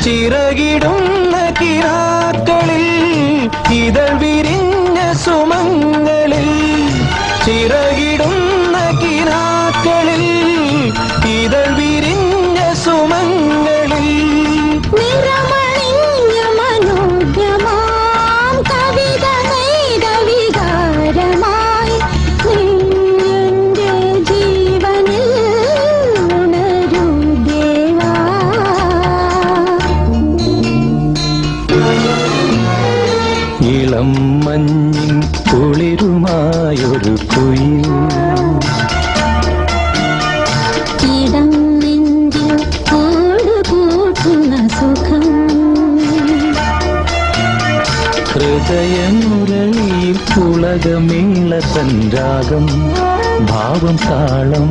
ചിറകിടുന്ന കിനാക്കളിൽ ഇതൾ വിരിഞ്ഞ സുമങ്ങളിൽ ചിറകിടുന്ന കിനാക്കളിൽ ഇതൾ വിരിഞ്ഞ സുമങ്ങളിൽ നിറമണിഞ്ഞ മനോജ്ഞമാം കവിത നെയ്ത വികാരമായി നിന്റെ ജീവനിൽ ഉണരൂ ദേവാ. ഇളം മഞ്ഞിൻ കുളിരുമായൊരു കുയിൽ ഇടം നെഞ്ചിൽ കൂടുകൂട്ടുന്ന സുഖം ഹൃദയമുരളിയിൽ പുളകമേള തൻ രാഗം ഭാവം താളം